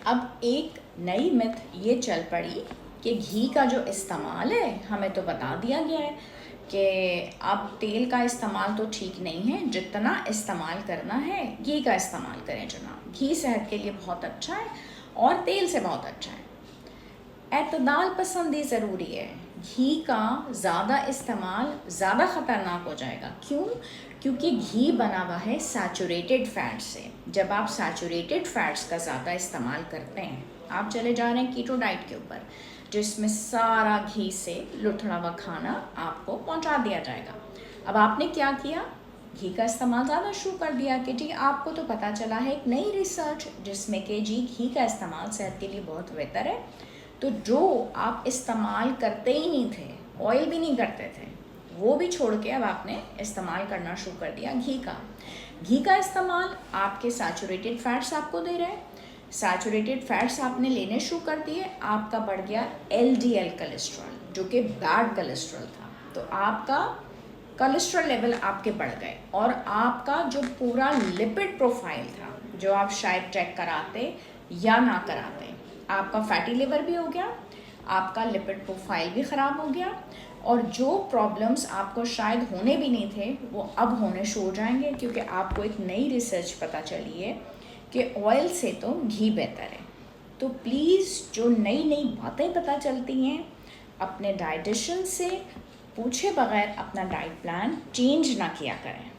अब एक नई मिथ ये चल पड़ी कि घी का जो इस्तेमाल है, हमें तो बता दिया गया है कि आप तेल का इस्तेमाल तो ठीक नहीं है, जितना इस्तेमाल करना है घी का इस्तेमाल करें जनाब। घी सेहत के लिए बहुत अच्छा है और तेल से बहुत अच्छा है। एतदाल पसंदी ज़रूरी है। घी का ज़्यादा इस्तेमाल ज़्यादा ख़तरनाक हो जाएगा। क्यों? क्योंकि घी बना हुआ है सैचुरेटेड फ़ैट से। जब आप सैचुरेटेड फ़ैट्स का ज़्यादा इस्तेमाल करते हैं, आप चले जा रहे हैं कीटो डाइट के ऊपर, जिसमें सारा घी से लुथड़ा हुआ खाना आपको पहुंचा दिया जाएगा। अब आपने क्या किया? घी का इस्तेमाल ज़्यादा शुरू कर दिया कि जी आपको तो पता चला है एक नई रिसर्च जिसमें कि जी घी का इस्तेमाल सेहत के लिए बहुत बेहतर है। तो जो आप इस्तेमाल करते ही नहीं थे, ऑयल भी नहीं करते थे, वो भी छोड़ के अब आपने इस्तेमाल करना शुरू कर दिया घी का। घी का इस्तेमाल आपके सैचुरेटेड फैट्स आपको दे रहे हैं। सैचुरेटेड फैट्स आपने लेने शुरू कर दिए, आपका बढ़ गया LDL कोलेस्ट्रॉल, जो कि बैड कोलेस्ट्रॉल था। तो आपका कोलेस्ट्रॉल लेवल आपके बढ़ गए और आपका जो पूरा लिपिड प्रोफाइल था, जो आप शायद चेक कराते या ना कराते, आपका फैटी लिवर भी हो गया, आपका लिपिड प्रोफाइल भी ख़राब हो गया, और जो प्रॉब्लम्स आपको शायद होने भी नहीं थे वो अब होने शुरू हो जाएंगे, क्योंकि आपको एक नई रिसर्च पता चली है कि ऑयल से तो घी बेहतर है। तो प्लीज़ जो नई नई बातें पता चलती हैं, अपने डाइटिशियन से पूछे बगैर अपना डाइट प्लान चेंज ना किया करें।